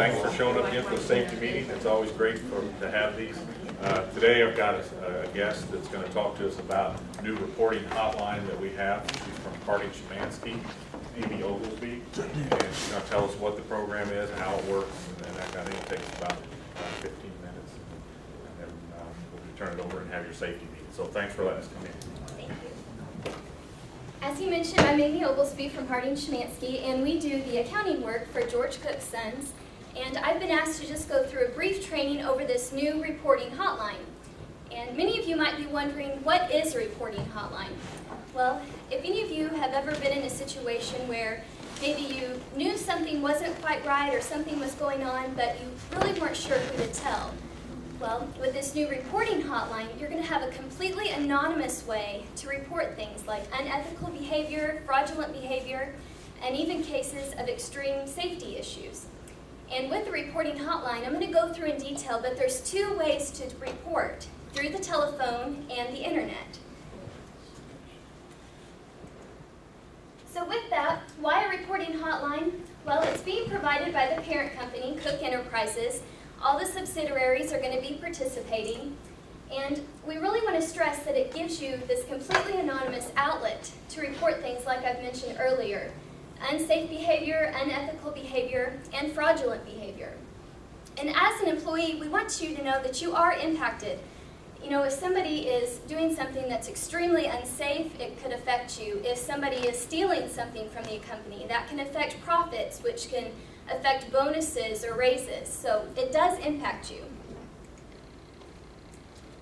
Thanks for showing up again for the safety meeting. It's always great to have these. Today I've got a guest that's going to talk to us about a new reporting hotline that we have. She's from Harding Szymanski, Amy Oglesby, and she's going to tell us what the program is and how it works, and that kind of thing. It takes about 15 minutes, and then we'll turn it over and have your safety meeting. So thanks for letting us come in. Thank you. As he mentioned, I'm Amy Oglesby from Harding Szymanski, and we do the accounting work for George Cook's Sons. And I've been asked to just go through a brief training over this new reporting hotline. And many of you might be wondering, what is a reporting hotline? Well, if any of you have ever been in a situation where maybe you knew something wasn't quite right or something was going on, but you really weren't sure who to tell. Well, with this new reporting hotline, you're going to have a completely anonymous way to report things like unethical behavior, fraudulent behavior, and even cases of extreme safety issues. And with the reporting hotline, I'm going to go through in detail, but there's two ways to report: through the telephone and the internet. So with that, why a reporting hotline? Well, it's being provided by the parent company, Cook Enterprises. All the subsidiaries are going to be participating, and we really want to stress that it gives you this completely anonymous outlet to report things like I've mentioned earlier: unsafe behavior, unethical behavior, and fraudulent behavior. And as an employee, we want you to know that you are impacted. You know, if somebody is doing something that's extremely unsafe, it could affect you. If somebody is stealing something from the company, that can affect profits, which can affect bonuses or raises. So it does impact you.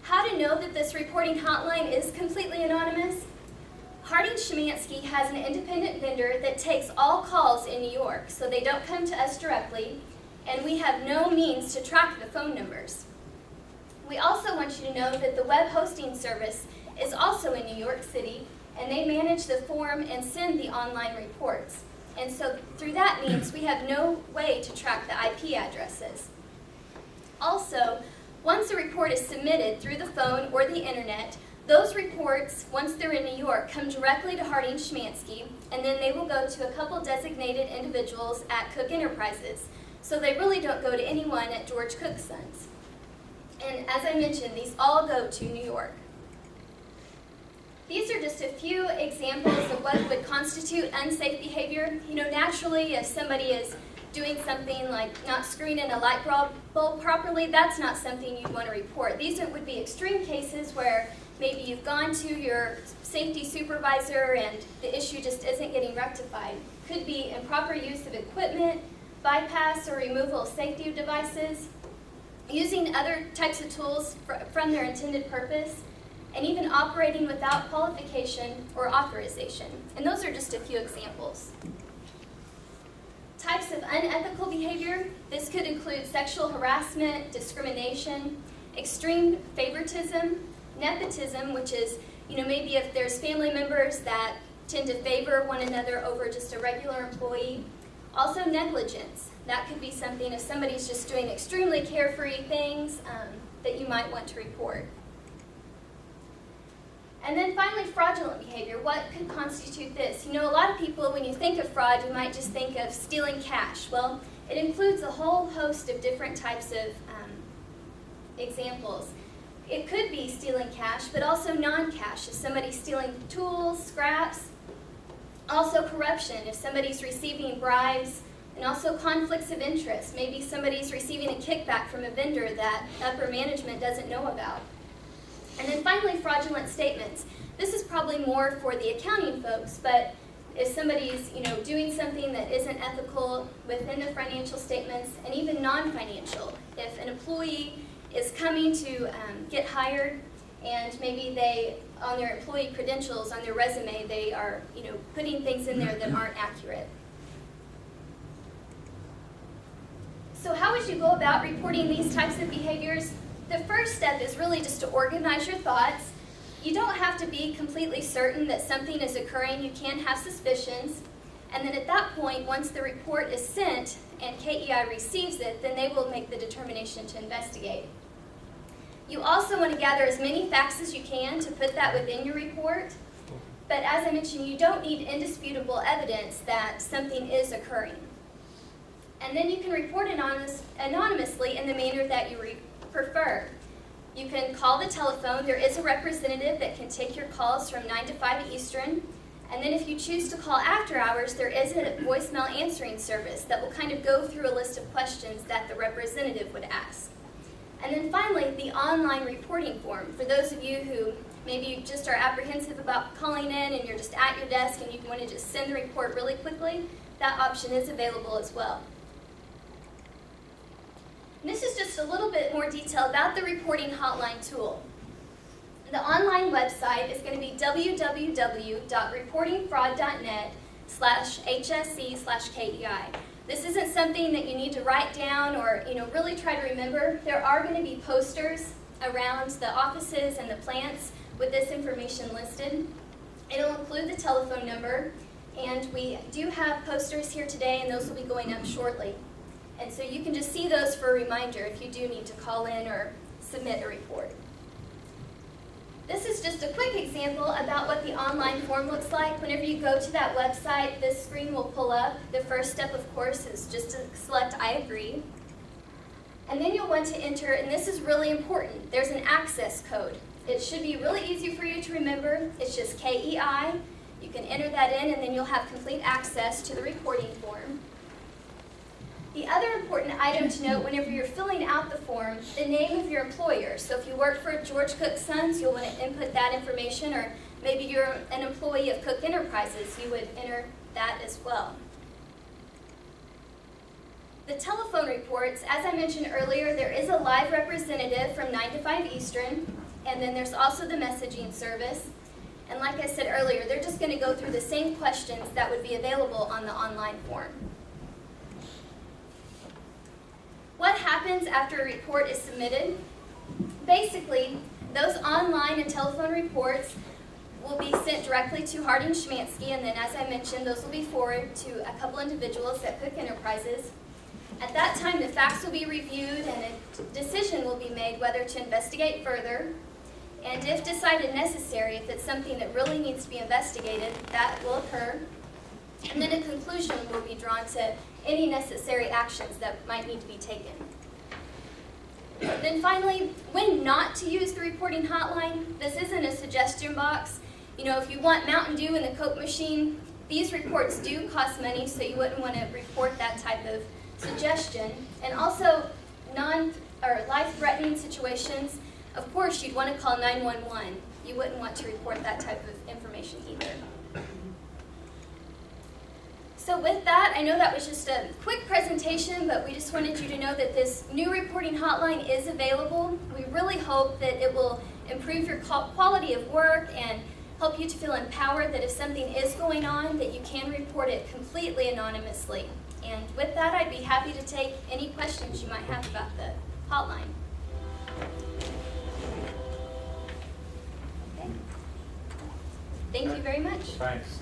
How to know that this reporting hotline is completely anonymous? Harding Szymanski has an independent vendor that takes all calls in New York, so they don't come to us directly, and we have no means to track the phone numbers. We also want you to know that the web hosting service is also in New York City, and they manage the form and send the online reports. And so through that means we have no way to track the IP addresses. Also, once a report is submitted through the phone or the internet, those reports, once they're in New York, come directly to Harding Szymanski, and then they will go to a couple designated individuals at Cook Enterprises. So they really don't go to anyone at George Cook's Sons. And as I mentioned, these all go to New York. These are just a few examples of what would constitute unsafe behavior. You know, naturally, if somebody is doing something like not screwing in a light bulb properly, that's not something you'd want to report. These would be extreme cases where maybe you've gone to your safety supervisor and the issue just isn't getting rectified. Could be improper use of equipment, bypass or removal of safety devices, using other types of tools from their intended purpose, and even operating without qualification or authorization. And those are just a few examples. Types of unethical behavior: this could include sexual harassment, discrimination, extreme favoritism, nepotism, which is, you know, maybe if there's family members that tend to favor one another over just a regular employee. Also negligence. That could be something if somebody's just doing extremely carefree things that you might want to report. And then finally, fraudulent behavior. What could constitute this? You know, a lot of people, when you think of fraud, you might just think of stealing cash. Well, it includes a whole host of different types of examples. It could be stealing cash, but also non-cash. If somebody's stealing tools, scraps. Also corruption, if somebody's receiving bribes, and also conflicts of interest. Maybe somebody's receiving a kickback from a vendor that upper management doesn't know about. And then finally, fraudulent statements. This is probably more for the accounting folks, but if somebody's, you know, doing something that isn't ethical within the financial statements, and even non-financial. If an employee is coming to get hired, and maybe they, on their employee credentials, on their resume, they are, you know, putting things in there that aren't accurate. So how would you go about reporting these types of behaviors? The first step is really just to organize your thoughts. You don't have to be completely certain that something is occurring. You can have suspicions. And then at that point, once the report is sent and KEI receives it, then they will make the determination to investigate. You also want to gather as many facts as you can to put that within your report. But as I mentioned, you don't need indisputable evidence that something is occurring. And then you can report anonymously in the manner that you prefer. You can call the telephone. There is a representative that can take your calls from 9 to 5 Eastern. And then if you choose to call after hours, there is a voicemail answering service that will kind of go through a list of questions that the representative would ask. And then finally, the online reporting form. For those of you who maybe just are apprehensive about calling in and you're just at your desk and you want to just send the report really quickly, that option is available as well. And this is just a little bit more detail about the reporting hotline tool. The online website is going to be www.reportingfraud.net/HSC/KEI. This isn't something that you need to write down or really try to remember. There are going to be posters around the offices and the plants with this information listed. It'll include the telephone number, and we do have posters here today, and those will be going up shortly. And so you can just see those for a reminder if you do need to call in or submit a report. This is just a quick example about what the online form looks like. Whenever you go to that website, this screen will pull up. The first step, of course, is just to select I agree. And then you'll want to enter, and this is really important, there's an access code. It should be really easy for you to remember. It's just KEI. You can enter that in, and then you'll have complete access to the reporting form. The other important item to note whenever you're filling out the form, the name of your employer. So if you work for George Cook Sons, you'll want to input that information, or maybe you're an employee of Cook Enterprises, you would enter that as well. The telephone reports, as I mentioned earlier, there is a live representative from 9 to 5 Eastern, and then there's also the messaging service. And like I said earlier, they're just going to go through the same questions that would be available on the online form. What happens after a report is submitted? Basically, those online and telephone reports will be sent directly to Harding Szymanski, and then as I mentioned, those will be forwarded to a couple individuals at Cook Enterprises. At that time, the facts will be reviewed and a decision will be made whether to investigate further. And if decided necessary, if it's something that really needs to be investigated, that will occur. And then a conclusion will be drawn to any necessary actions that might need to be taken. Then finally, when not to use the reporting hotline, this isn't a suggestion box. If you want Mountain Dew in the Coke machine, these reports do cost money, so you wouldn't want to report that type of suggestion. And also, life-threatening situations, of course, you'd want to call 911. You wouldn't want to report that type of information either. So with that, I know that was just a quick presentation, but we just wanted you to know that this new reporting hotline is available. We really hope that it will improve your quality of work and help you to feel empowered that if something is going on, that you can report it completely anonymously. And with that, I'd be happy to take any questions you might have about the hotline. Okay. Thank you very much. Thanks.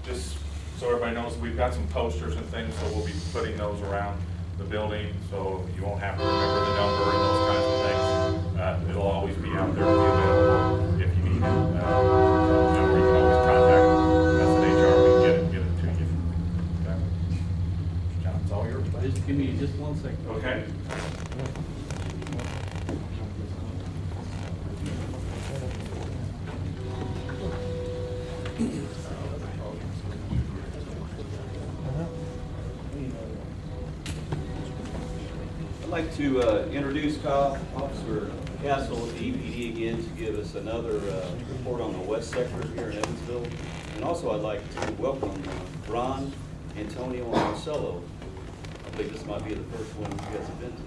Just so everybody knows, we've got some posters and things, so we'll be putting those around the building, so you won't have to remember the number and those kinds of things. It'll always be out there, be available if you need it. Or you can always contact us at HR, we can get it to you. Okay. John, it's all yours. Just give me just 1 second. Okay. I'd like to introduce Officer Castle with the EPD again to give us another report on the west sector here in Evansville. And also I'd like to welcome Ron, Antonio, and Marcelo. I think this might be the first one you guys have been to.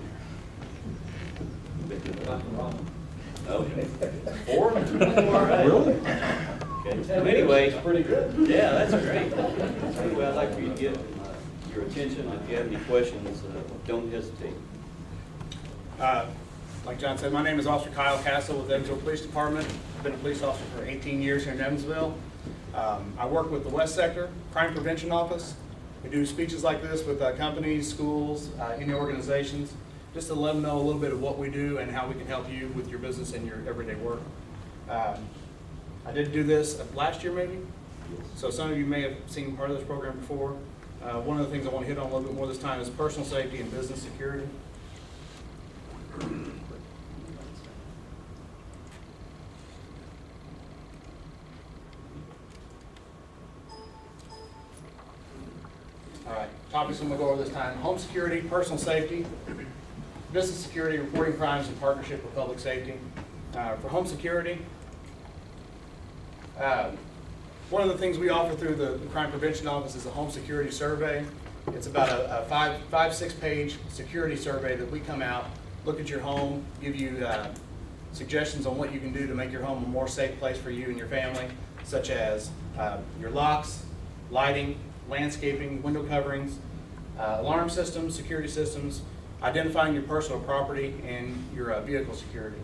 Okay. 4? All right. Really? Okay. So anyway, pretty good. Yeah, that's great. Anyway, I'd like for you to give your attention. If you have any questions, don't hesitate. Like John said, my name is Officer Kyle Castle with the Evansville Police Department. I've been a police officer for 18 years here in Evansville. I work with the West Sector Crime Prevention Office. We do speeches like this with companies, schools, any organizations, just to let them know a little bit of what we do and how we can help you with your business and your everyday work. I did do this last year maybe, so some of you may have seen part of this program before. One of the things I want to hit on a little bit more this time is personal safety and business security. All right, topics I'm going to go over this time: home security, personal safety, business security, reporting crimes in partnership with public safety. For home security, one of the things we offer through the Crime Prevention Office is a home security survey. It's about a 5-6 page security survey that we come out, look at your home, give you suggestions on what you can do to make your home a more safe place for you and your family, such as your locks, lighting, landscaping, window coverings, alarm systems, security systems, identifying your personal property, and your vehicle security.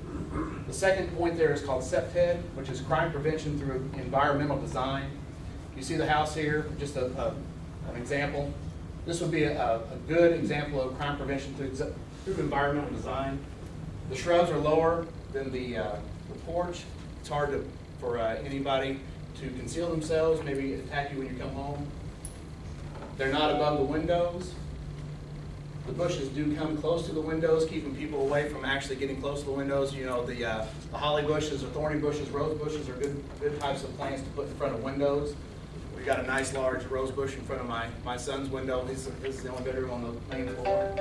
The second point there is called CEPTED, which is crime prevention through environmental design. You see the house here, just an example. This would be a good example of crime prevention through environmental design. The shrubs are lower than the porch. It's hard for anybody to conceal themselves, maybe attack you when you come home. They're not above the windows. The bushes do come close to the windows, keeping people away from actually getting close to the windows. You know, the holly bushes, or thorny bushes, rose bushes are good types of plants to put in front of windows. We got a nice large rose bush in front of my son's window. This is the only bedroom on the main floor.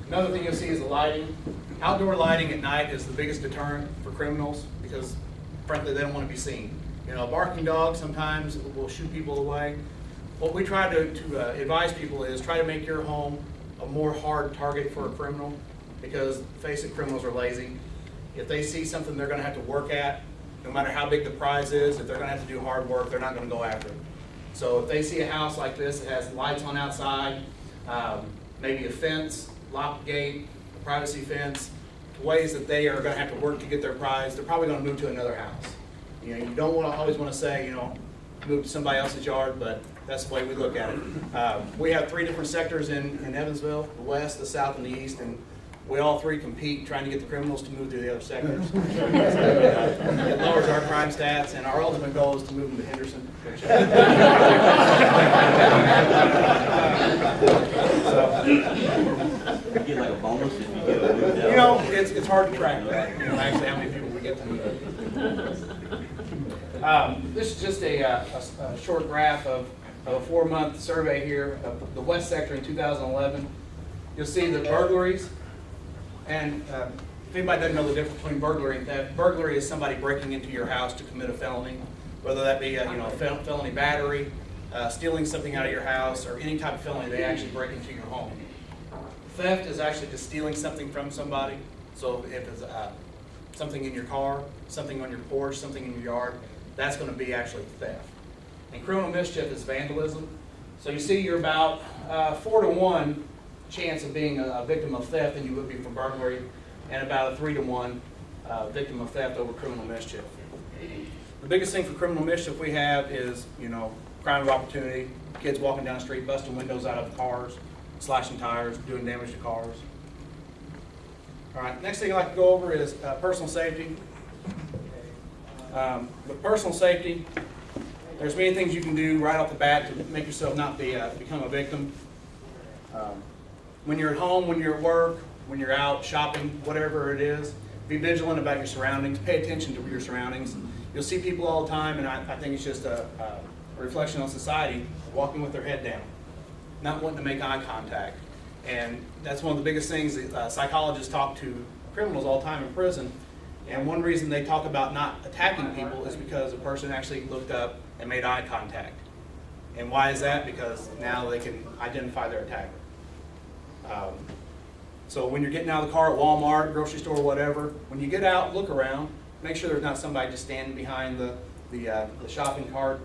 Another thing you'll see is the lighting. Outdoor lighting at night is the biggest deterrent for criminals because, frankly, they don't want to be seen. You know, a barking dog sometimes will shoot people away. What we try to advise people is try to make your home a more hard target for a criminal because, face it, criminals are lazy. If they see something they're going to have to work at, no matter how big the prize is, if they're going to have to do hard work, they're not going to go after it. So if they see a house like this that has lights on outside, maybe a fence, locked gate, a privacy fence, ways that they are going to have to work to get their prize, they're probably going to move to another house. You know, you don't always want to say, you know, move to somebody else's yard, but that's the way we look at it. We have 3 different sectors in Evansville: the west, the south, and the east, and we all 3 compete trying to get the criminals to move to the other sectors. It lowers our crime stats, and our ultimate goal is to move them to Henderson. You get like a bonus if you get a moved out. You know, it's hard to track that, you know, actually how many people we get to move. This is just a short graph of a 4-month survey here of the west sector in 2011. You'll see the burglaries, and if anybody doesn't know the difference between burglary and theft, burglary is somebody breaking into your house to commit a felony, whether that be a felony battery, stealing something out of your house, or any type of felony they actually break into your home. Theft is actually just stealing something from somebody. So if it's something in your car, something on your porch, something in your yard, that's going to be actually theft. And criminal mischief is vandalism. So you see you're about 4 to 1 chance of being a victim of theft than you would be from burglary, and about a 3 to 1 victim of theft over criminal mischief. The biggest thing for criminal mischief we have is, you know, crime of opportunity, kids walking down the street, busting windows out of cars, slashing tires, doing damage to cars. All right, next thing I'd like to go over is personal safety. With personal safety, there's many things you can do right off the bat to make yourself not become a victim. When you're at home, when you're at work, when you're out shopping, whatever it is, be vigilant about your surroundings. Pay attention to your surroundings. You'll see people all the time, and I think it's just a reflection on society, walking with their head down, not wanting to make eye contact. And that's one of the biggest things that psychologists talk to criminals all the time in prison. And one reason they talk about not attacking people is because a person actually looked up and made eye contact. And why is that? Because now they can identify their attacker. So when you're getting out of the car at Walmart, grocery store, whatever, when you get out, look around. Make sure there's not somebody just standing behind the shopping cart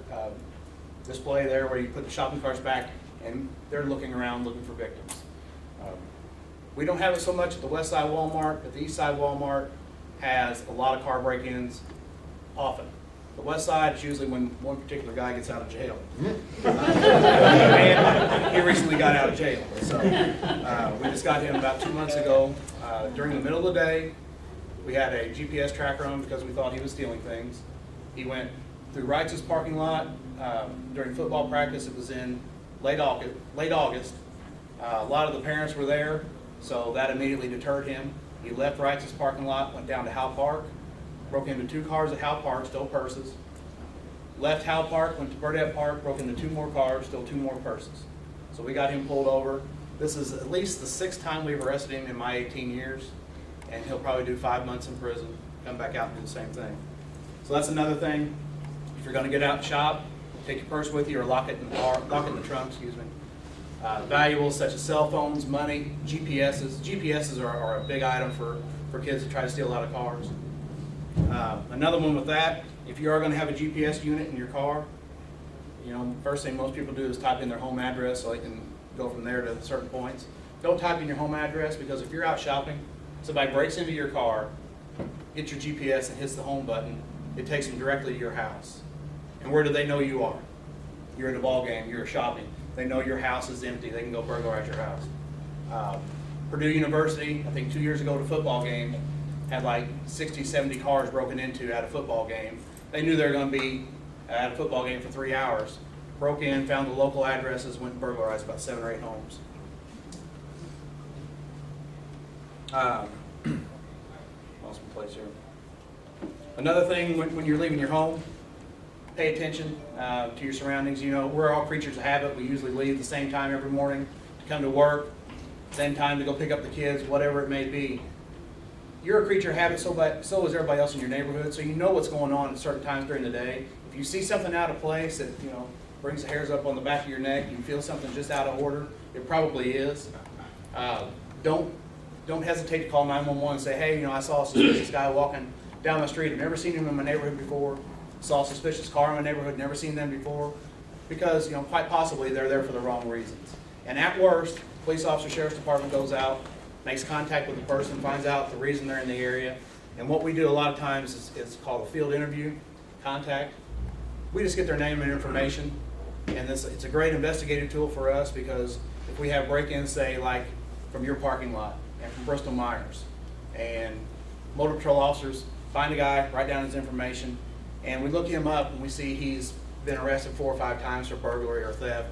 display there where you put the shopping carts back, and they're looking around looking for victims. We don't have it so much at the west side Walmart, but the east side Walmart has a lot of car break-ins often. The west side is usually when one particular guy gets out of jail. And he recently got out of jail. So we just got him about 2 months ago. During the middle of the day, we had a GPS tracker on because we thought he was stealing things. He went through Wright's parking lot during football practice. It was in late August. A lot of the parents were there, so that immediately deterred him. He left Wright's parking lot, went down to Howe Park, broke into 2 cars at Howe Park, stole purses. Left Howe Park, went to Burdette Park, broke into 2 more cars, stole 2 more purses. So we got him pulled over. This is at least the 6th time we've arrested him in my 18 years, and he'll probably do 5 months in prison, come back out and do the same thing. So that's another thing. If you're gonna get out and shop, take your purse with you or lock it in the car, lock it in the trunk, excuse me. Valuables such as cell phones, money, GPSs. GPSs are a big item for kids that try to steal out of cars. Another one with that, if you are going to have a GPS unit in your car, you know, first thing most people do is type in their home address so they can go from there to certain points. Don't type in your home address, because if you're out shopping, somebody breaks into your car, gets your GPS and hits the home button, it takes them directly to your house. And where do they know you are? You're at a ball game, you're shopping. They know your house is empty, they can go burglarize your house. Purdue University, I think 2 years ago at a football game, had like 60, 70 cars broken into at a football game. They knew they were going to be at a football game for 3 hours. Broke in, found the local addresses, went and burglarized about 7 or 8 homes. Lost my place here. Another thing, when you're leaving your home, pay attention to your surroundings. You know, we're all creatures of habit. We usually leave the same time every morning to come to work, same time to go pick up the kids, whatever it may be. You're a creature of habit, so is everybody else in your neighborhood, so you know what's going on at certain times during the day. If you see something out of place that, you know, brings the hairs up on the back of your neck, you feel something just out of order, it probably is. Don't hesitate to call 911 and say, hey, you know, I saw a suspicious guy walking down the street. I've never seen him in my neighborhood before. Saw a suspicious car in my neighborhood, never seen them before. Because, you know, quite possibly they're there for the wrong reasons. And at worst, police officer, sheriff's department goes out, makes contact with the person, finds out the reason they're in the area. And what we do a lot of times is called a field interview, contact. We just get their name and information. And it's a great investigative tool for us, because if we have break-ins, say, like from your parking lot and from Bristol Myers, and motor patrol officers find a guy, write down his information, and we look him up and we see he's been arrested 4 or 5 times for burglary or theft.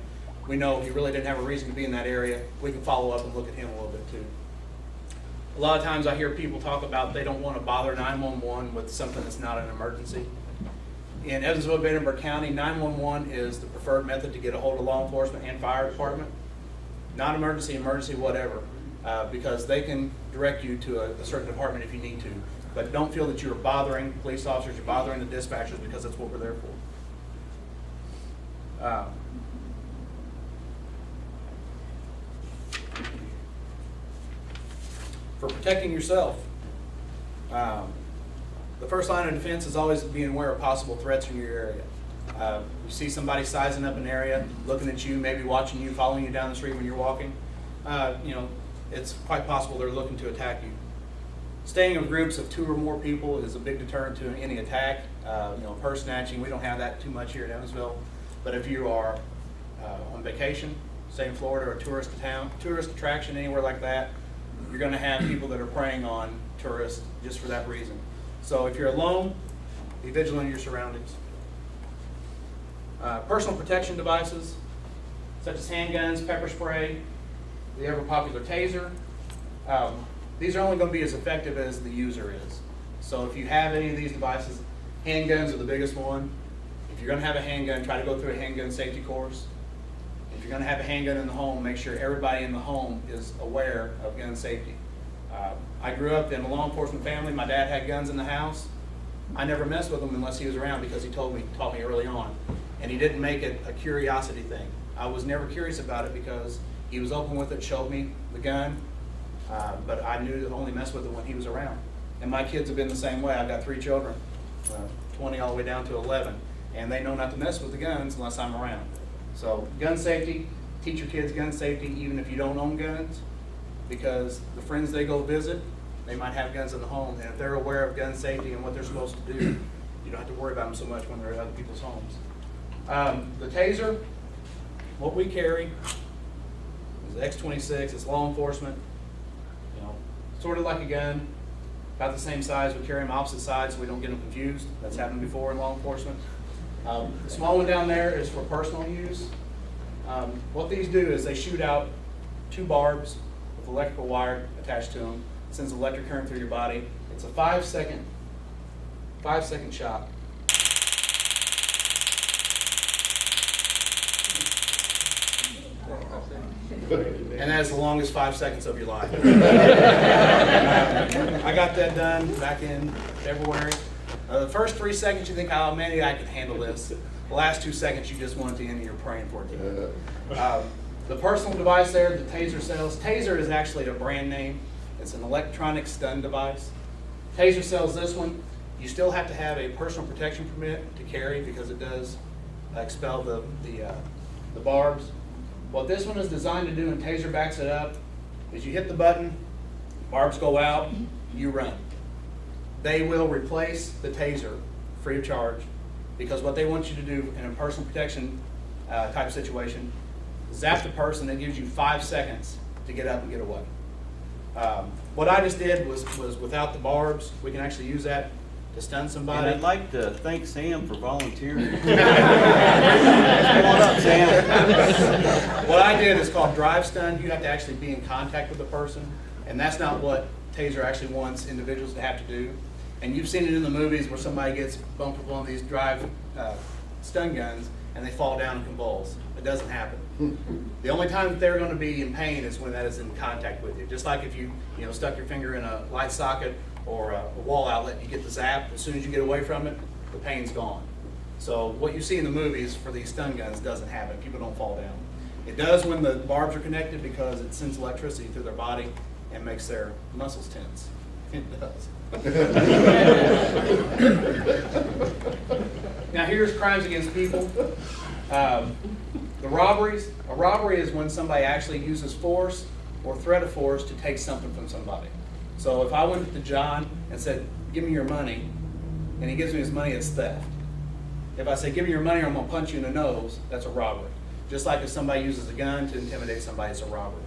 We know he really didn't have a reason to be in that area. We can follow up and look at him a little bit too. A lot of times I hear people talk about they don't want to bother 911 with something that's not an emergency. In Evansville, Edinburgh County, 911 is the preferred method to get a hold of law enforcement and fire department. Not emergency, emergency, whatever, because they can direct you to a certain department if you need to. But don't feel that you're bothering police officers, you're bothering the dispatchers, because that's what we're there for. For protecting yourself, the first line of defense is always being aware of possible threats in your area. You see somebody sizing up an area, looking at you, maybe watching you, following you down the street when you're walking, you know, it's quite possible they're looking to attack you. Staying in groups of 2 or more people is a big deterrent to any attack. You know, purse snatching, we don't have that too much here in Evansville. But if you are on vacation, say in Florida, or a tourist attraction, anywhere like that, you're going to have people that are preying on tourists just for that reason. So if you're alone, be vigilant in your surroundings. Personal protection devices, such as handguns, pepper spray, the ever popular taser. These are only going to be as effective as the user is. So if you have any of these devices, handguns are the biggest one. If you're going to have a handgun, try to go through a handgun safety course. If you're going to have a handgun in the home, make sure everybody in the home is aware of gun safety. I grew up in a law enforcement family. My dad had guns in the house. I never messed with them unless he was around, because he taught me early on. And he didn't make it a curiosity thing. I was never curious about it because he was open with it, showed me the gun, but I knew to only mess with it when he was around. And my kids have been the same way. I've got 3 children, 20 all the way down to 11, and they know not to mess with the guns unless I'm around. So gun safety, teach your kids gun safety even if you don't own guns, because the friends they go visit, they might have guns in the home, and if they're aware of gun safety and what they're supposed to do, you don't have to worry about them so much when they're at other people's homes. The taser, what we carry is X26. It's law enforcement, you know, sort of like a gun, about the same size. We carry them opposite sides so we don't get them confused. That's happened before in law enforcement. The small one down there is for personal use. What these do is they shoot out 2 barbs with electrical wire attached to them. It sends electric current through your body. It's a 5-second shot. And that is the longest 5 seconds of your life. I got that done back in February. The first 3 seconds you think, oh, maybe I can handle this. The last 2 seconds you just want it to end and you're praying for it to end. The personal device there, the Taser sells. Taser is actually a brand name. It's an electronic stun device. Taser sells this one. You still have to have a personal protection permit to carry because it does expel the barbs. What this one is designed to do, and Taser backs it up, is you hit the button, barbs go out, you run. They will replace the Taser free of charge because what they want you to do in a personal protection type situation, zap the person, that gives you 5 seconds to get up and get away. What I just did was without the barbs. We can actually use that to stun somebody. And I'd like to thank Sam for volunteering. Come on up, Sam. What I did is called drive stun. You have to actually be in contact with the person, and that's not what Taser actually wants individuals to have to do. And you've seen it in the movies where somebody gets bumped with one of these drive stun guns and they fall down and convulse. It doesn't happen. The only time that they're going to be in pain is when that is in contact with you. Just like if you stuck your finger in a light socket or a wall outlet, you get the zap. As soon as you get away from it, the pain's gone. So what you see in the movies for these stun guns doesn't happen. People don't fall down. It does when the barbs are connected because it sends electricity through their body and makes their muscles tense. It does. Now here's crimes against people. The robberies. A robbery is when somebody actually uses force or threat of force to take something from somebody. So if I went to John and said, give me your money, and he gives me his money, it's theft. If I say, give me your money or I'm going to punch you in the nose, that's a robbery. Just like if somebody uses a gun to intimidate somebody, it's a robbery.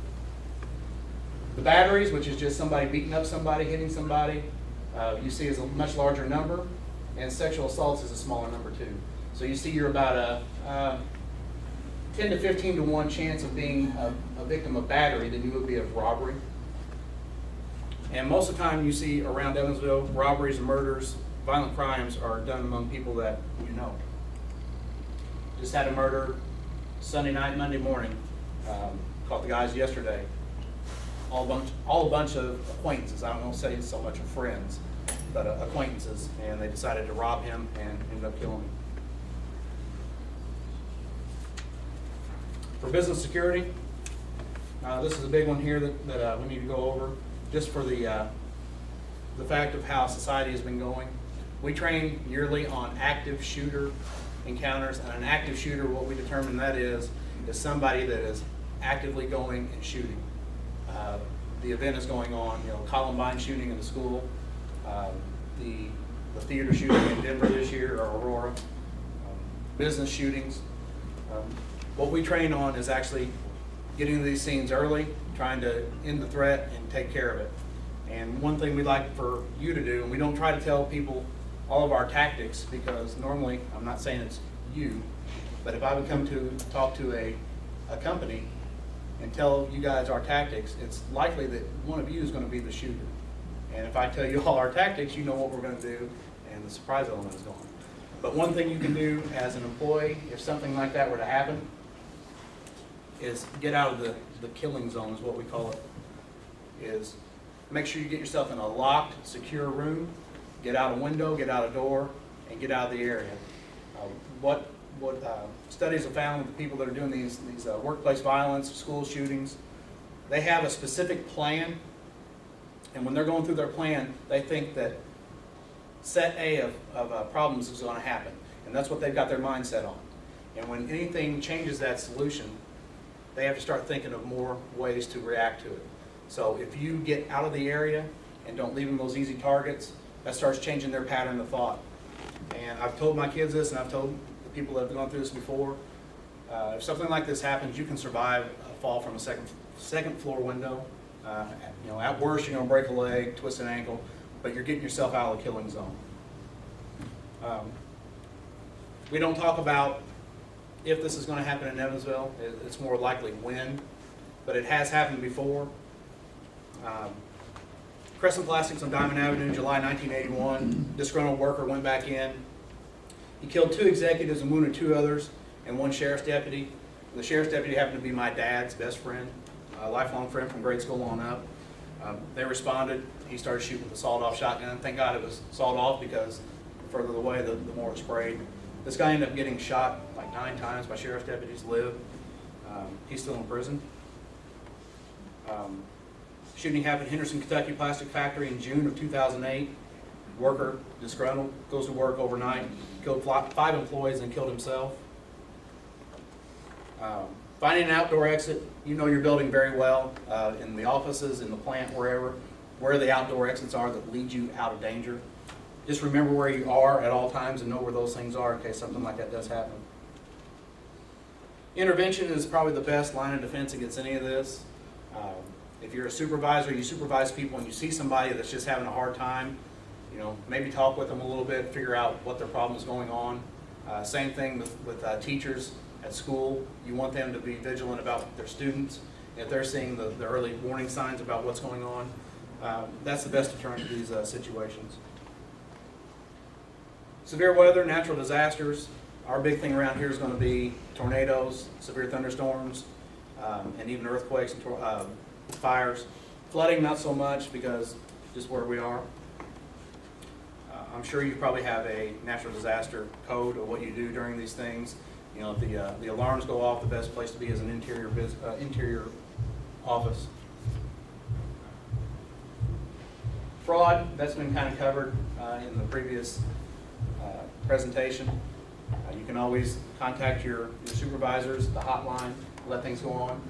The batteries, which is just somebody beating up somebody, hitting somebody, you see is a much larger number, and sexual assaults is a smaller number too. So you see you're about a 10 to 15 to 1 chance of being a victim of battery than you would be of robbery. And most of the time you see around Evansville, robberies and murders, violent crimes are done among people that you know. Just had a murder Sunday night, Monday morning. Caught the guys yesterday. All a bunch of acquaintances. I don't say so much of friends, but acquaintances. And they decided to rob him and ended up killing him. For business security, this is a big one here that we need to go over, just for the fact of how society has been going. We train yearly on active shooter encounters, and an active shooter, what we determine that is somebody that is actively going and shooting. The event is going on, Columbine shooting in the school, the theater shooting in Denver this year, or Aurora, business shootings. What we train on is actually getting to these scenes early, trying to end the threat and take care of it. And one thing we'd like for you to do, and we don't try to tell people all of our tactics, because normally, I'm not saying it's you, but if I would come to talk to a company and tell you guys our tactics, it's likely that one of you is going to be the shooter. And if I tell you all our tactics, you know what we're going to do, and the surprise element is gone. But one thing you can do as an employee, if something like that were to happen, is get out of the killing zone, is what we call it. Is make sure you get yourself in a locked, secure room, get out a window, get out a door, and get out of the area. What studies have found with the people that are doing these workplace violence, school shootings, they have a specific plan, and when they're going through their plan, they think that set A of problems is going to happen, and that's what they've got their mindset on. And when anything changes that solution, they have to start thinking of more ways to react to it. So if you get out of the area and don't leave them those easy targets, that starts changing their pattern of thought. And I've told my kids this, and I've told the people that have gone through this before, if something like this happens, you can survive a fall from a second floor window. At worst, you're going to break a leg, twist an ankle, but you're getting yourself out of the killing zone. We don't talk about if this is going to happen in Evansville. It's more likely when, but it has happened before. Crescent Plastics on Diamond Avenue, July 1981. Disgruntled worker went back in. He killed 2 executives and wounded 2 others and 1 sheriff's deputy. The sheriff's deputy happened to be my dad's best friend, a lifelong friend from grade school on up. They responded. He started shooting with a sawed-off shotgun. Thank God it was sawed off, because the further away, the more it sprayed. This guy ended up getting shot like 9 times by sheriff's deputies. Lived. He's still in prison. Shooting happened in Henderson, Kentucky Plastic Factory in June of 2008. Worker, disgruntled, goes to work overnight, killed 5 employees and killed himself. Finding an outdoor exit. You know your building very well, in the offices, in the plant, wherever, where the outdoor exits are that lead you out of danger. Just remember where you are at all times and know where those things are in case something like that does happen. Intervention is probably the best line of defense against any of this. If you're a supervisor, you supervise people, and you see somebody that's just having a hard time, you know, maybe talk with them a little bit, figure out what their problem is going on. Same thing with teachers at school. You want them to be vigilant about their students. If they're seeing the early warning signs about what's going on, that's the best deterrent to these situations. Severe weather, natural disasters. Our big thing around here is going to be tornadoes, severe thunderstorms, and even earthquakes and fires. Flooding, not so much, because just where we are. I'm sure you probably have a natural disaster code of what you do during these things. You know, if the alarms go off, the best place to be is an interior office. Fraud, that's been kind of covered in the previous presentation. You can always contact your supervisors, the hotline, let things go on.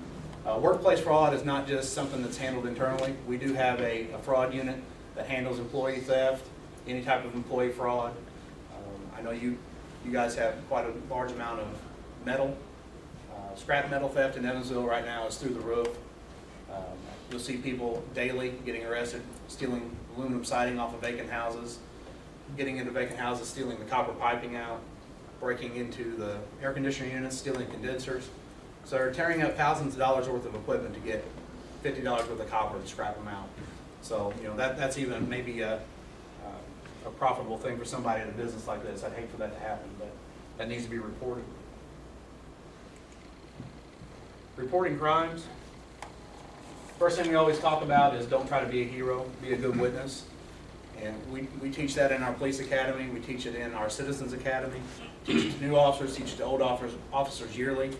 Workplace fraud is not just something that's handled internally. We do have a fraud unit that handles employee theft, any type of employee fraud. I know you guys have quite a large amount of metal. Scrap metal theft in Evansville right now is through the roof. You'll see people daily getting arrested, stealing aluminum siding off of vacant houses, getting into vacant houses, stealing the copper piping out, breaking into the air conditioning units, stealing condensers. So they're tearing up thousands of dollars worth of equipment to get $50 worth of copper and scrap them out. So, you know, that's even maybe a profitable thing for somebody in a business like this. I'd hate for that to happen, but that needs to be reported. Reporting crimes. First thing we always talk about is don't try to be a hero, be a good witness. And we teach that in our police academy. We teach it in our citizens academy. Teach it to new officers, teach it to old officers yearly.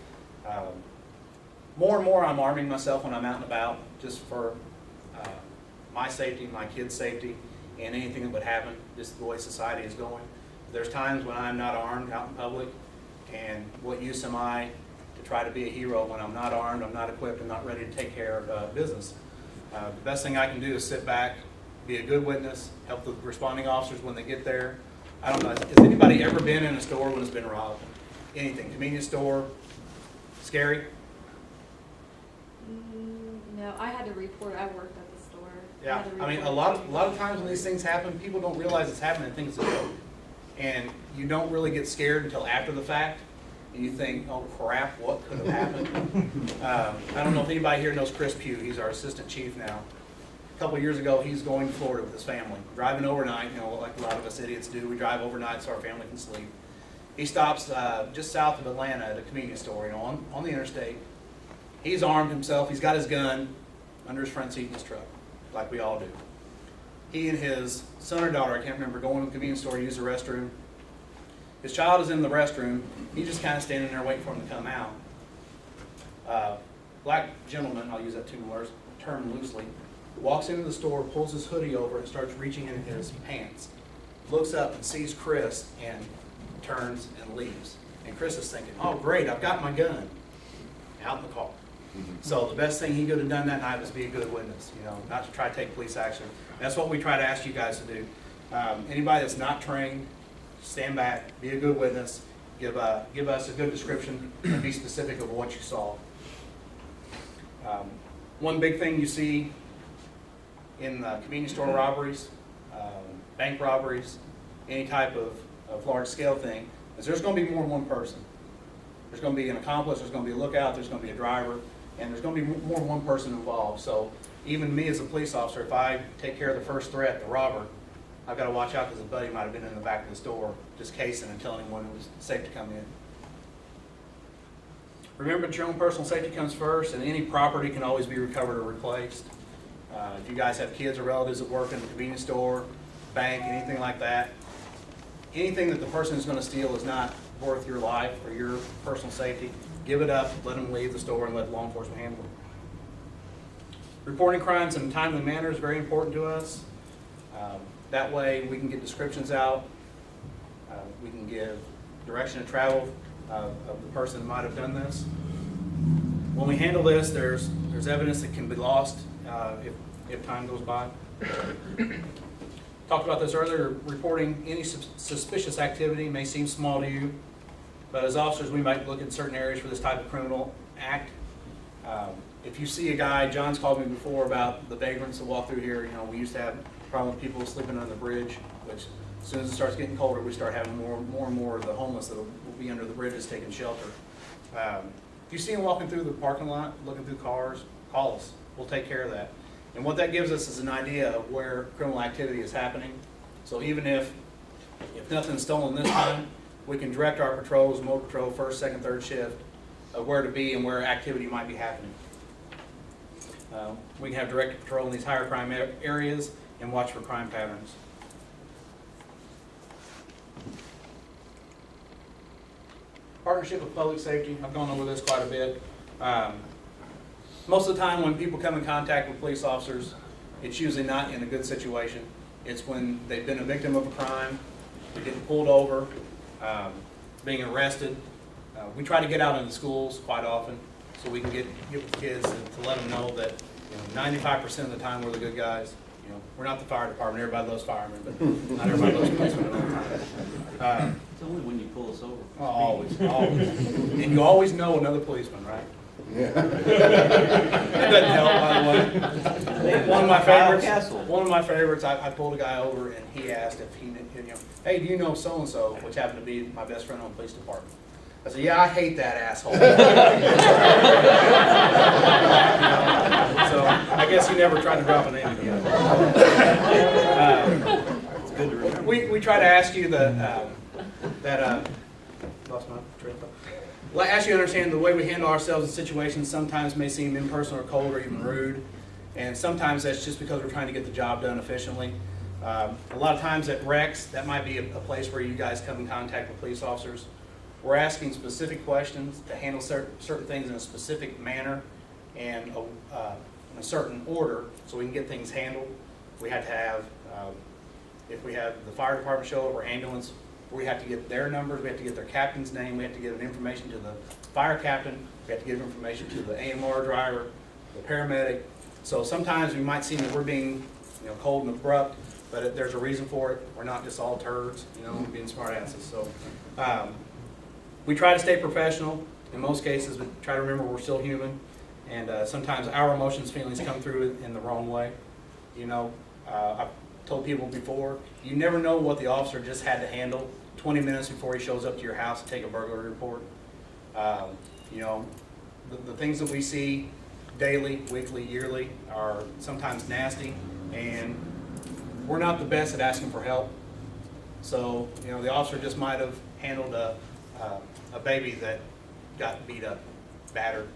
More and more I'm arming myself when I'm out and about, just for my safety, my kids' safety, and anything that would happen, just the way society is going. There's times when I'm not armed out in public, and what use am I to try to be a hero when I'm not armed, I'm not equipped, I'm not ready to take care of business? The best thing I can do is sit back, be a good witness, help the responding officers when they get there. I don't know, has anybody ever been in a store when it's been robbed? Anything, convenience store, scary? No, I had to report. I worked at the store. Yeah, I mean, a lot of times when these things happen, people don't realize it's happening and think it's a joke. And you don't really get scared until after the fact, and you think, oh crap, what could have happened? I don't know if anybody here knows Chris Pugh. He's our assistant chief now. A couple of years ago, he's going to Florida with his family, driving overnight, you know, like a lot of us idiots do. We drive overnight so our family can sleep. He stops just south of Atlanta at a convenience store, you know, on the interstate. He's armed himself. He's got his gun under his front seat in his truck, like we all do. He and his son or daughter, I can't remember, going to the convenience store to use the restroom. His child is in the restroom. He's just kind of standing there waiting for him to come out. Black gentleman, I'll use that term loosely, walks into the store, pulls his hoodie over, and starts reaching in his pants. Looks up and sees Chris and turns and leaves. And Chris is thinking, oh great, I've got my gun. Out in the car. So the best thing he could have done that night was be a good witness, you know, not to try to take police action. That's what we try to ask you guys to do. Anybody that's not trained, stand back, be a good witness, give us a good description, and be specific of what you saw. One big thing you see in convenience store robberies, bank robberies, any type of large scale thing, is there's going to be more than one person. There's going to be an accomplice, there's going to be a lookout, there's going to be a driver, and there's going to be more than one person involved. So even me as a police officer, if I take care of the first threat, the robber, I've got to watch out because a buddy might have been in the back of the store just casing and telling him when it was safe to come in. Remember that your own personal safety comes first, and any property can always be recovered or replaced. If you guys have kids or relatives that work in the convenience store, bank, anything like that, anything that the person is going to steal is not worth your life or your personal safety. Give it up, let them leave the store, and let law enforcement handle it. Reporting crimes in a timely manner is very important to us. That way we can get descriptions out, we can give direction of travel of the person that might have done this. When we handle this, there's evidence that can be lost if time goes by. Talked about this earlier, reporting any suspicious activity may seem small to you, but as officers we might look at certain areas for this type of criminal act. If you see a guy, John's called me before about the vagrants that walk through here. We used to have a problem with people sleeping under the bridge, which as soon as it starts getting colder, we start having more and more of the homeless that will be under the bridges taking shelter. If you see them walking through the parking lot, looking through cars, call us. We'll take care of that. And what that gives us is an idea of where criminal activity is happening. So even if nothing's stolen this time, we can direct our patrols, motor patrol, first, second, third shift, of where to be and where activity might be happening. We can have direct patrol in these higher crime areas and watch for crime patterns. Partnership with public safety, I've gone over this quite a bit. Most of the time when people come in contact with police officers, it's usually not in a good situation. It's when they've been a victim of a crime, they're getting pulled over, being arrested. We try to get out into schools quite often so we can get with the kids and to let them know that 95% of the time we're the good guys. We're not the fire department, everybody loves firemen, but not everybody loves policemen all the time. It's only when you pull us over. Always. And you always know another policeman, right? Yeah. That doesn't help, by the way. One of my favorites, I pulled a guy over and he asked if he knew, hey, do you know so-and-so, which happened to be my best friend on the police department. I said, yeah, I hate that asshole. So I guess he never tried to drop a name again. It's good to remember. We try to ask you lost my train of thought. Well, I ask you to understand the way we handle ourselves in situations sometimes may seem impersonal or cold or even rude. And sometimes that's just because we're trying to get the job done efficiently. A lot of times at wrecks, that might be a place where you guys come in contact with police officers. We're asking specific questions to handle certain things in a specific manner and in a certain order so we can get things handled. We have to have, if we have the fire department show up or ambulance, we have to get their numbers, we have to get their captain's name, we have to give information to the fire captain, we have to give information to the AMR driver, the paramedic. So sometimes we might seem that we're being cold and abrupt, but there's a reason for it. We're not just all turds, being smart asses. So we try to stay professional in most cases, but try to remember we're still human. And sometimes our emotions, feelings come through in the wrong way. I've told people before, you never know what the officer just had to handle 20 minutes before he shows up to your house to take a burglary report. The things that we see daily, weekly, yearly are sometimes nasty, and we're not the best at asking for help. So, the officer just might have handled a baby that got beat up, battered,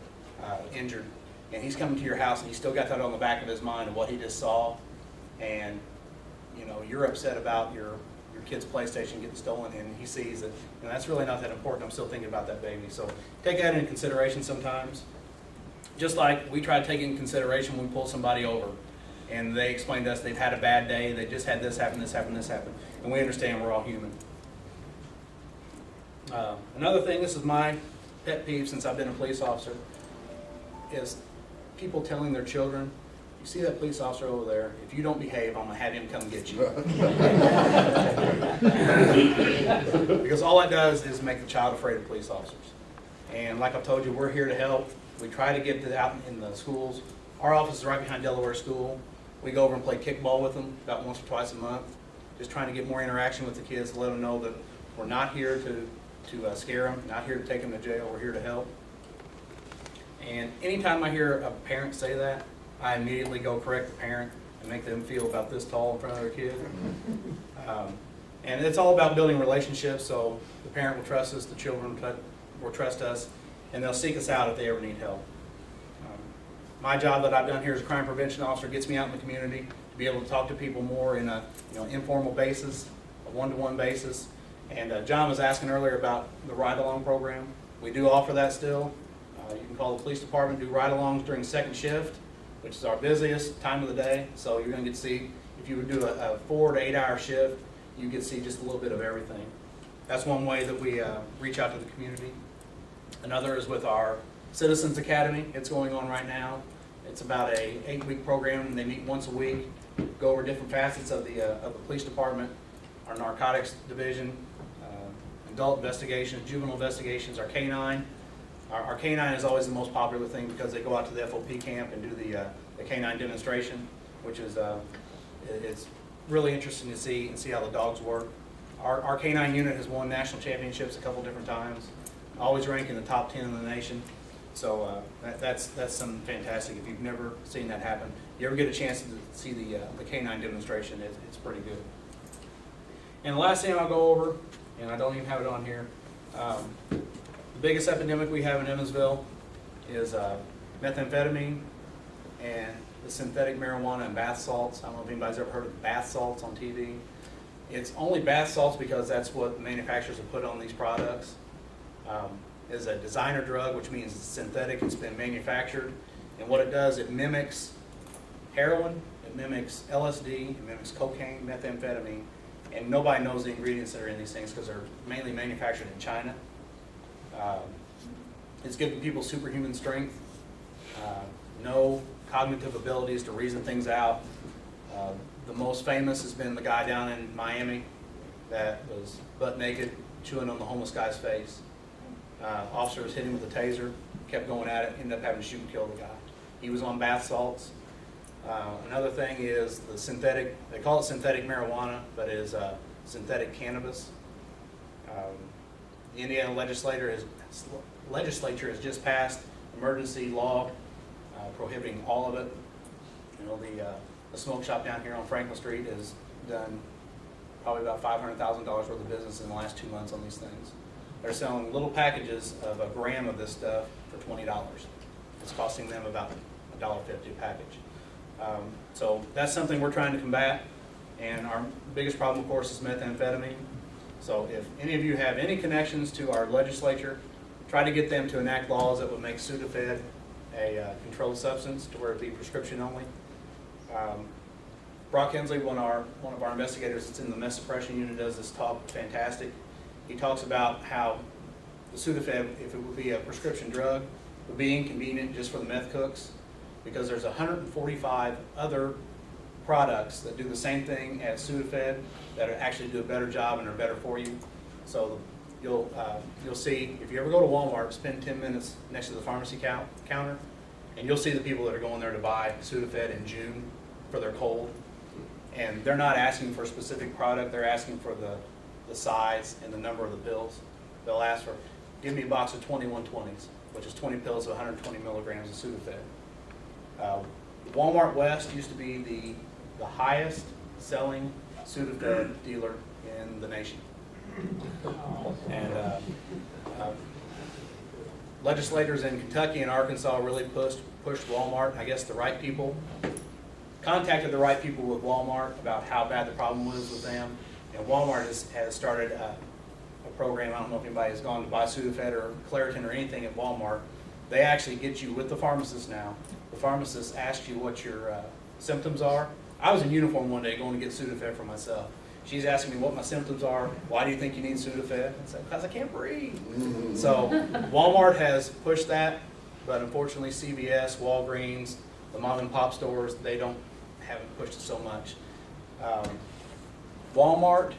injured, and he's coming to your house and he's still got that on the back of his mind of what he just saw, and you're upset about your kid's PlayStation getting stolen, and he sees that that's really not that important. I'm still thinking about that baby. So take that into consideration sometimes. Just like we try to take it into consideration when we pull somebody over and they explain to us they've had a bad day, they just had this happen, this happened, this happened, and we understand we're all human. Another thing, this is my pet peeve since I've been a police officer, is people telling their children, you see that police officer over there, if you don't behave, I'm going to have him come get you. Because all that does is make the child afraid of police officers. And like I've told you, we're here to help. We try to get out in the schools. Our office is right behind Delaware School. We go over and play kickball with them about once or twice a month, just trying to get more interaction with the kids to let them know that we're not here to to scare them, not here to take them to jail, we're here to help. And anytime I hear a parent say that, I immediately go correct the parent and make them feel about this tall in front of their kid. And it's all about building relationships, so the parent will trust us, the children will trust us, and they'll seek us out if they ever need help. My job that I've done here as a crime prevention officer gets me out in the community to be able to talk to people more in a informal basis, a one-to-one basis. And John was asking earlier about the ride-along program. We do offer that still. You can call the police department, do ride-alongs during second shift, which is our busiest time of the day. So you're going to get to see, if you would do a 4 to 8 hour shift, you get to see just a little bit of everything. That's one way that we reach out to the community. Another is with our Citizens Academy. It's going on right now. It's about a 8-week program, and they meet once a week, go over different facets of the police department, our narcotics division, adult investigations, juvenile investigations, our K-9. Our K-9 is always the most popular thing because they go out to the FOP camp and do the K-9 demonstration, which is it's really interesting to see how the dogs work. Our K-9 unit has won national championships a couple different times, always ranked in the top 10 in the nation. So that's something fantastic. If you've never seen that happen, you ever get a chance to see the K-9 demonstration, it's pretty good. And the last thing I'll go over, and I don't even have it on here, the biggest epidemic we have in Evansville is methamphetamine and the synthetic marijuana and bath salts. I don't know if anybody's ever heard of bath salts on TV. It's only bath salts because that's what the manufacturers have put on these products. Is a designer drug, which means it's synthetic, it's been manufactured. And what it does, it mimics heroin, it mimics LSD, it mimics cocaine, methamphetamine, and nobody knows the ingredients that are in these things because they're mainly manufactured in China. It's giving people superhuman strength, no cognitive abilities to reason things out. The most famous has been the guy down in Miami that was butt naked, chewing on the homeless guy's face. Officers hit him with a taser, kept going at it, ended up having to shoot and kill the guy. He was on bath salts. Another thing is the synthetic, they call it synthetic marijuana, but it is synthetic cannabis. The Indiana legislature has just passed emergency law prohibiting all of it. You know, the smoke shop down here on Franklin Street has done probably about $500,000 worth of business in the last 2 months on these things. They're selling little packages of a gram of this stuff for $20. It's costing them about $1.50 a package. So that's something we're trying to combat. And our biggest problem, of course, is methamphetamine. So if any of you have any connections to our legislature, try to get them to enact laws that would make Sudafed a controlled substance to where it be prescription only. Brock Hensley, one of our investigators that's in the meth suppression unit, does this talk fantastic. He talks about how the Sudafed, if it would be a prescription drug, would be inconvenient just for the meth cooks because there's 145 other products that do the same thing as Sudafed that actually do a better job and are better for you. So you'll see, if you ever go to Walmart, spend 10 minutes next to the pharmacy counter, and you'll see the people that are going there to buy Sudafed in June for their cold. And they're not asking for a specific product, they're asking for the size and the number of the pills. They'll ask for, give me a box of 2120s, which is 20 pills of 120 milligrams of Sudafed. Walmart West used to be the highest selling Sudafed dealer in the nation. And legislators in Kentucky and Arkansas really pushed Walmart. I guess the right people contacted the right people with Walmart about how bad the problem was with them. And Walmart has started a program. I don't know if anybody has gone to buy Sudafed or Claritin or anything at Walmart. They actually get you with the pharmacist now. The pharmacist asks you what your symptoms are. I was in uniform one day going to get Sudafed for myself. She's asking me what my symptoms are. Why do you think you need Sudafed? I said, because I can't breathe. So Walmart has pushed that, but unfortunately CVS, Walgreens, the mom and pop stores, they haven't pushed it so much. Walmart,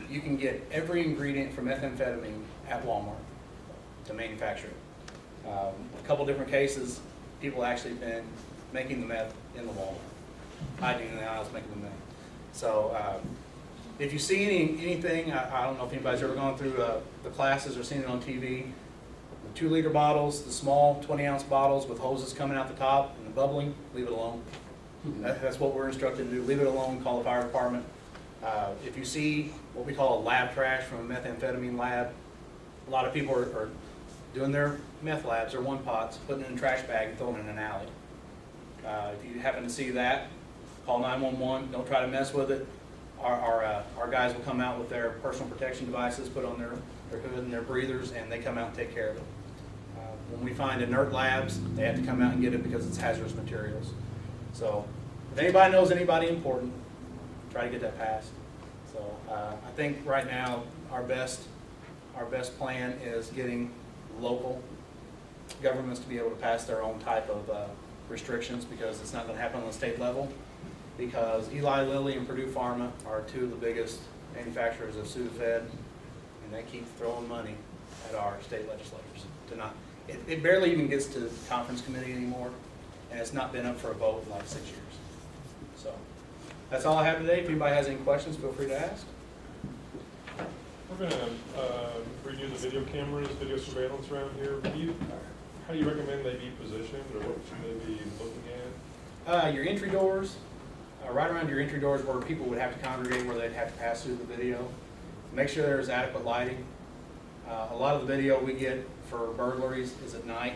you can get every ingredient for methamphetamine at Walmart to manufacture it. A couple different cases, people actually been making the meth in the Walmart, hiding in the aisles making the meth. So If you see anything, I don't know if anybody's ever gone through the classes or seen it on TV, the 2-liter bottles, the small 20-ounce bottles with hoses coming out the top and the bubbling, leave it alone. That's what we're instructed to do. Leave it alone, call the fire department. If you see what we call a lab trash from a methamphetamine lab, a lot of people are doing their meth labs or one pots, putting it in a trash bag and throwing it in an alley. If you happen to see that, call 911. Don't try to mess with it. Our guys will come out with their personal protection devices, put on their hood and their breathers, and they come out and take care of it. When we find inert labs, they have to come out and get it because it's hazardous materials. So if anybody knows anybody important, try to get that passed. So I think right now our best plan is getting local governments to be able to pass their own type of restrictions, because it's not going to happen on the state level, because Eli Lilly and Purdue Pharma are 2 of the biggest manufacturers of Sudafed, and they keep throwing money at our state legislators to not. It barely even gets to the conference committee anymore, and it's not been up for a vote in like 6 years. So that's all I have today. If anybody has any questions, feel free to ask. We're going to redo the video cameras, video surveillance around here. How do you recommend they be positioned, or what should they be looking at? Your entry doors, right around your entry doors where people would have to congregate, where they'd have to pass through the video. Make sure there's adequate lighting. A lot of the video we get for burglaries is at night,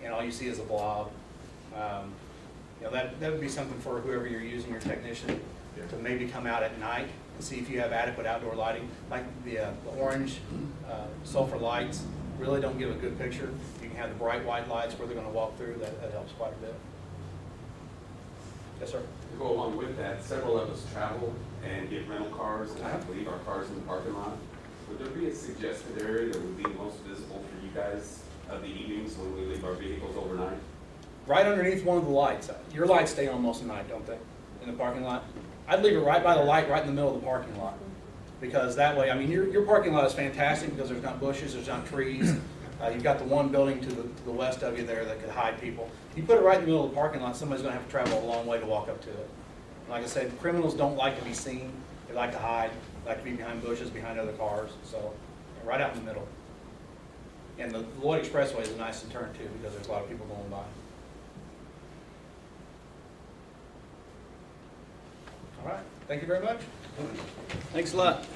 and all you see is a blob. That would be something for whoever you're using, your technician, to maybe come out at night and see if you have adequate outdoor lighting. Like the orange sulfur lights really don't give a good picture. You can have the bright white lights where they're going to walk through. That helps quite a bit. Yes, sir. To go along with that, several of us travel and get rental cars and have to leave our cars in the parking lot. Would there be a suggested area that would be most visible for you guys of the evenings when we leave our vehicles overnight? Right underneath one of the lights. Your lights stay on most of the night, don't they, in the parking lot? I'd leave it right by the light, right in the middle of the parking lot. Because that way, I mean, your parking lot is fantastic because there's not bushes, there's not trees. You've got the one building to the west of you there that could hide people. If you put it right in the middle of the parking lot, somebody's going to have to travel a long way to walk up to it. Like I said, criminals don't like to be seen. They like to hide. They like to be behind bushes, behind other cars. So right out in the middle. And the Lloyd Expressway is nice to turn too, because there's a lot of people going by. All right. Thank you very much. Thanks a lot.